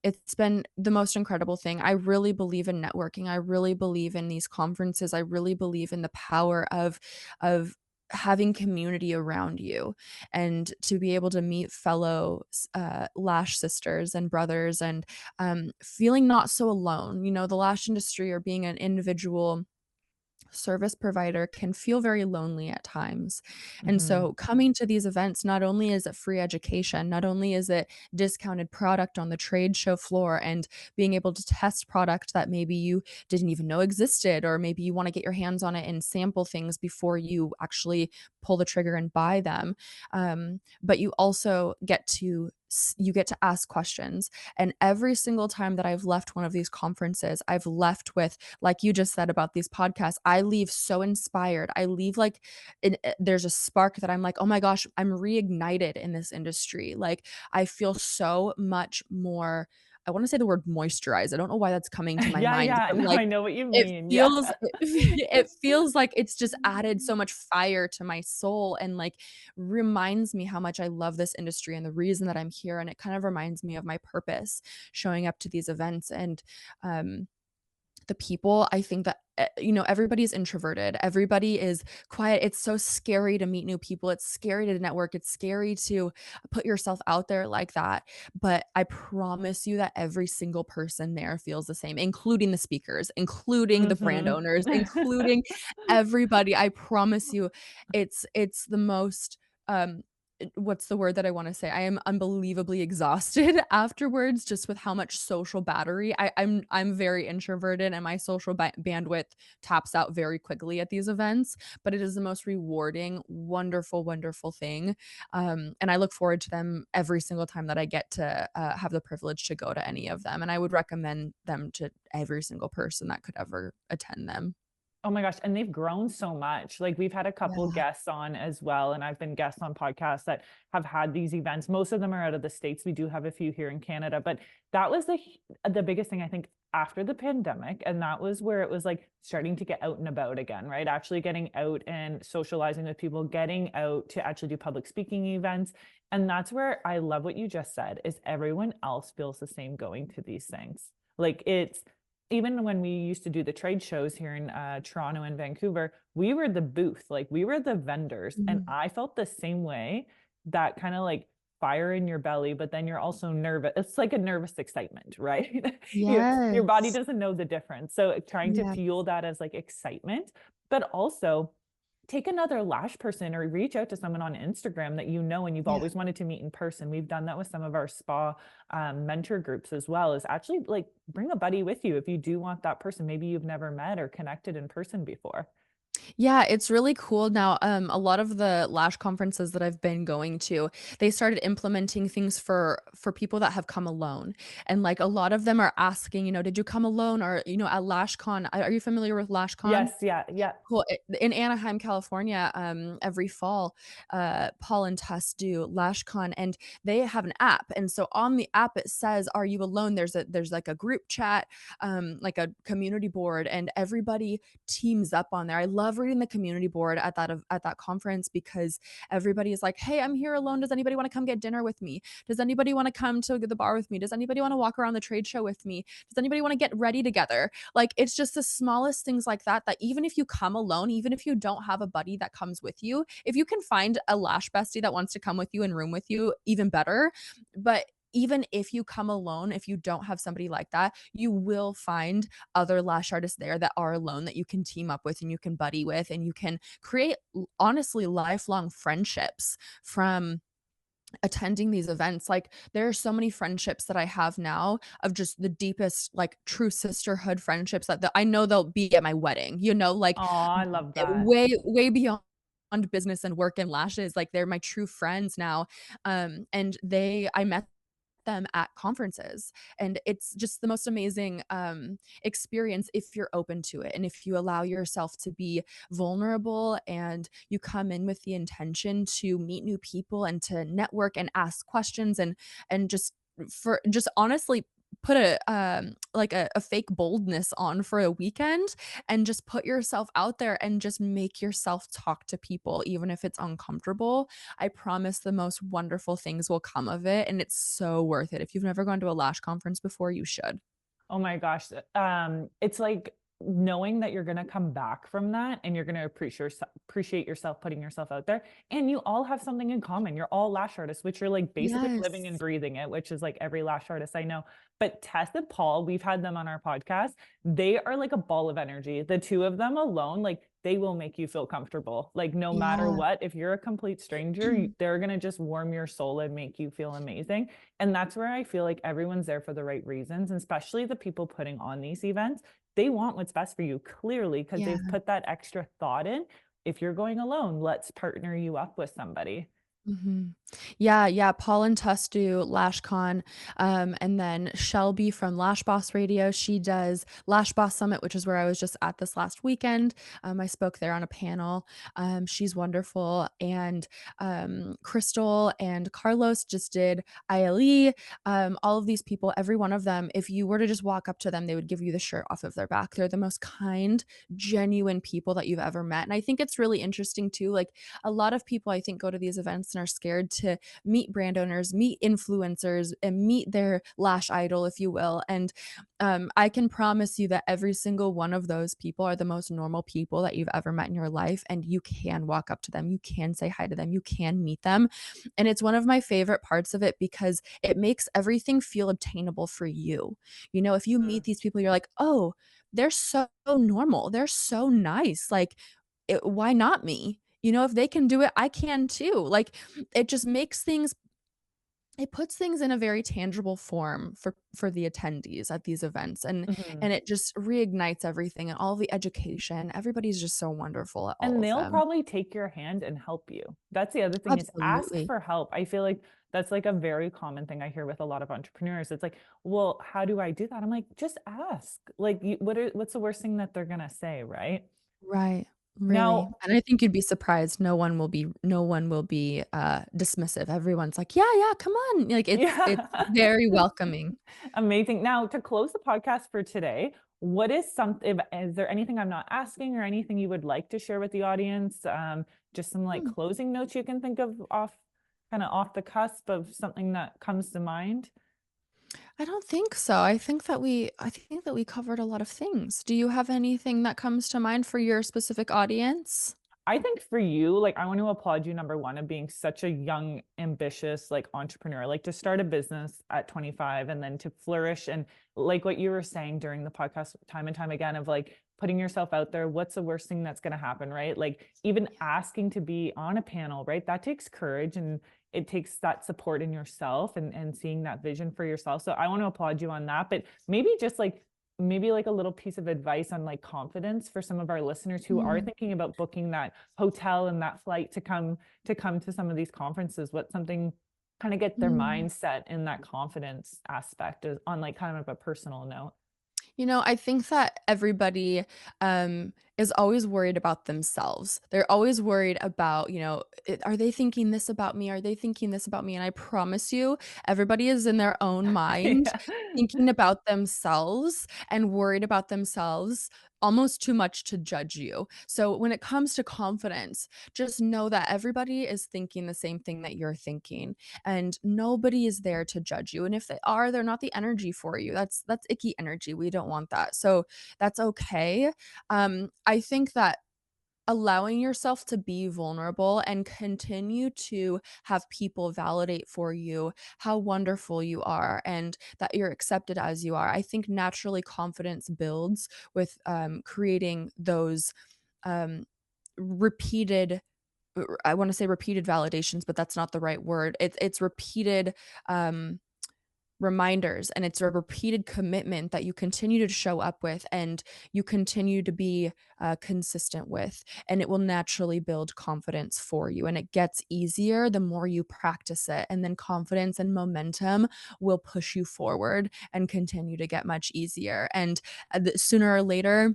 it's been the most incredible thing. I really believe in networking. I really believe in these conferences. I really believe in the power of having community around you, and to be able to meet fellow lash sisters and brothers, and feeling not so alone. You know, the lash industry, or being an individual service provider, can feel very lonely at times. And Hmm. so coming to these events, not only is it free education, not only is it discounted product on the trade show floor, and being able to test product that maybe you didn't even know existed, or maybe you want to get your hands on it and sample things before you actually pull the trigger and buy them. But you also get to you get to ask questions. And every single time that I've left one of these conferences, I've left with, like you just said about these podcasts, I leave so inspired. I leave like there's a spark that I'm like, oh my gosh, I'm reignited in this industry. Like I feel so much more. I want to say the word moisturized. I don't know why that's coming to my Yeah, mind, yeah. but No, like I know what you it mean. Yeah. feels it feels like it's just added so much fire to my soul, and like reminds me how much I love this industry and the reason that I'm here, and it kind of reminds me of my purpose showing up to these events. And um the people, I think that you know, everybody's introverted, everybody is quiet. It's so scary to meet new people, it's scary to network, it's scary to put yourself out there like that. But I promise you that every single person there feels the same, including the speakers, including the brand Hmm. owners, including everybody. I promise you, it's the most um what's the word that I wanna say? I am unbelievably exhausted afterwards, just with how much social battery I'm very introverted, and my social bandwidth taps out very quickly at these events, but it is the most rewarding, wonderful, wonderful thing. And I look forward to them every single time that I get to, have the privilege to go to any of them, and I would recommend them to every single person that could ever attend them. Oh my gosh, and they've grown so much. Like, we've had a couple Yeah. guests on as well, and I've been guests on podcasts that have had these events. Most of them are out of the States. We do have a few here in Canada, but that was the biggest thing, I think, after the pandemic, and that was where it was, like, starting to get out and about again, right? Actually getting out and socializing with people, getting out to actually do public speaking events, and that's where I love what you just said, is everyone else feels the same going to these things. Like, it's even when we used to do the trade shows here in Toronto and Vancouver, we were the booth, like we were the vendors. And Mhm. I felt the same way, that kind of like fire in your belly, but then you're also nervous. It's like a nervous excitement, right? Your body Yes. doesn't know the difference. So trying to Yes. fuel that as like excitement, but also take another lash person or reach out to someone on Instagram that you know and you've Yeah. always wanted to meet in person. We've done that with some of our spa mentor groups as well, is actually like bring a buddy with you if you do want that person maybe you've never met or connected in person before. Yeah, it's really cool now. A lot of the lash conferences that I've been going to, they started implementing things for people that have come alone. And like a lot of them are asking, did you come alone? Or, at LashCon, are you familiar with LashCon? Yes, yeah, yeah. Cool. In Anaheim, California, every fall, Paul and Tess do LashCon, and they have an app. And so on the app, it says, "Are you alone?" There's like a group chat, like a community board, and everybody teams up on there. I love reading the community board at that conference because everybody is like, "Hey, I'm here alone. Does anybody want to come get dinner with me? Does anybody want to come to the bar with me? Does anybody want to walk around the trade show with me? Does anybody want to get ready together?" Like, it's just the smallest things like that, that even if you come alone, even if you don't have a buddy that comes with you, if you can find a lash bestie that wants to come with you and room with you, even better. But even if you come alone, if you don't have somebody like that, you will find other lash artists there that are alone that you can team up with and you can buddy with, and you can create honestly lifelong friendships from attending these events. Like, there are so many friendships that I have now of just the deepest, like, true sisterhood friendships that I know they'll be at my wedding, like, Oh, I love that. way, way beyond business and work and lashes. Like, they're my true friends now. And I met them at conferences, and it's just the most amazing experience if you're open to it and if you allow yourself to be vulnerable, and you come in with the intention to meet new people and to network and ask questions, and just honestly put a fake boldness on for a weekend, and just put yourself out there and just make yourself talk to people even if it's uncomfortable. I promise the most wonderful things will come of it, and it's so worth it. If you've never gone to a lash conference before, you should. Oh my gosh. It's like knowing that you're going to come back from that and you're going to appreciate yourself putting yourself out there. And you all have something in common. You're all lash artists, which you're like basically living and Yes. breathing it, which is like every lash artist I know. But Tess and Paul, we've had them on our podcast. They are like a ball of energy. The two of them alone, like they will make you feel comfortable. Like no matter Yeah. what, if you're a complete stranger, they're going to just warm your soul and make you feel amazing. And that's where I feel like everyone's there for the right reasons, and especially the people putting on these events. They want what's best for you clearly because Yeah. they've put that extra thought in. If you're going alone, let's partner you up with somebody. Mhm. Yeah, yeah, Paul and Tuss do LashCon, and then Shelby from Lash Boss Radio, she does Lash Boss Summit, which is where I was just at this last weekend. I spoke there on a panel. She's wonderful, and Crystal and Carlos just did ILE. All of these people, every one of them, if you were to just walk up to them, they would give you the shirt off of their back. They're the most kind, genuine people that you've ever met, and I think it's really interesting too. Like, a lot of people, I think, go to these events and are scared to meet brand owners, meet influencers, and meet their lash idol, if you will. And I can promise you that every single one of those people are the most normal people that you've ever met in your life. And you can walk up to them, you can say hi to them, you can meet them. And it's one of my favorite parts of it because it makes everything feel obtainable for you. If you meet these people, you're like, oh, they're so normal, they're so nice. Like, why not me? If they can do it, I can too. Like, it just makes things it puts things in a very tangible form for the attendees at these events, and Mhm. and it just reignites everything and all the education. Everybody's just so wonderful at all And of they'll them. probably take your hand and help you. That's the other thing, is ask Absolutely. for help. I feel like that's like a very common thing I hear with a lot of entrepreneurs. It's like, well, how do I do that? I'm like, just ask. Like, what's the worst thing that they're gonna say, right? Right. Really. Now, And I think you'd be surprised. No one will be dismissive. Everyone's like, "Yeah, yeah, come on." Like, it's yeah. very welcoming. Amazing. Now, to close the podcast for today, what is something, is there anything I'm not asking or anything you would like to share with the audience? Just some like Hmm. closing notes you can think of kind of off the cusp of something that comes to mind? I don't think so. I think that we covered a lot of things. Do you have anything that comes to mind for your specific audience? I think for you, like, I want to applaud you, number one, of being such a young, ambitious, like, entrepreneur, like to start a business at 25 and then to flourish. And like what you were saying during the podcast time and time again of like putting yourself out there, what's the worst thing that's going to happen, right? Like even asking to be on a panel, right? That takes courage, and it takes that support in yourself and seeing that vision for yourself. So I want to applaud you on that. But maybe just like maybe like a little piece of advice on like confidence for some of our listeners who are Mm. thinking about booking that hotel and that flight to come to some of these conferences. What's something kind of get their Mm. mindset in that confidence aspect on like kind of a personal note? I think that everybody is always worried about themselves. They're always worried about, are they thinking this about me? Are they thinking this about me? And I promise you, everybody is in their own mind Yeah. thinking about themselves and worried about themselves almost too much to judge you. So when it comes to confidence, just know that everybody is thinking the same thing that you're thinking, and nobody is there to judge you. And if they are, they're not the energy for you. That's icky energy. We don't want that. So that's okay. I think that allowing yourself to be vulnerable and continue to have people validate for you how wonderful you are and that you're accepted as you are. I think naturally confidence builds with creating those um, repeated I want to say repeated validations, but that's not the right word. It's repeated um reminders, and it's a repeated commitment that you continue to show up with and you continue to be consistent with, and it will naturally build confidence for you, and it gets easier the more you practice it, and then confidence and momentum will push you forward and continue to get much easier, and sooner or later,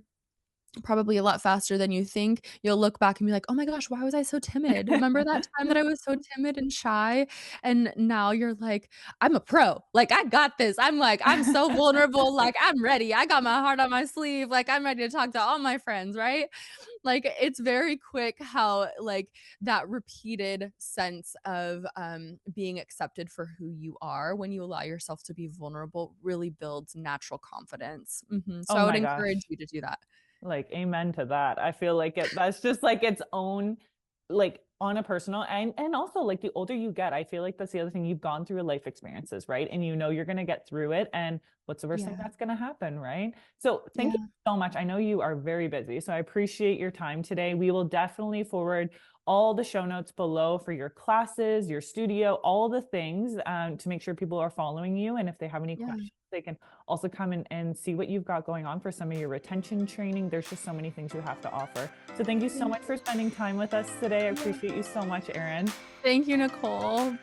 probably a lot faster than you think, you'll look back and be like, "Oh my gosh, why was I so timid? Remember that time that I was so timid and shy?" And now you're like, "I'm a pro. Like, I got this. I'm like, I'm so vulnerable. Like, I'm ready. I got my heart on my sleeve. Like, I'm ready to talk to all my friends," right? Like, it's very quick how, like, that repeated sense of, being accepted for who you are when you allow yourself to be vulnerable really builds natural confidence. So Oh I would my encourage gosh. you to do that. Like, amen to that. I feel like that's just like its own, like on a personal and also like the older you get, I feel like that's the other thing. You've gone through life experiences, right? And you know you're gonna get through it. And what's the worst thing Yeah. that's gonna happen, right? So thank you Yeah. so much. I know you are very busy, so I appreciate your time today. We will definitely forward all the show notes below for your classes, your studio, all the things to make sure people are following you. And if they have any Yeah. questions, they can also come in and see what you've got going on for some of your retention training. There's just so many things you have to offer. So thank you so Yeah. much for spending time with us today. I Yeah. appreciate you so much, Erin. Thank you, Nicole.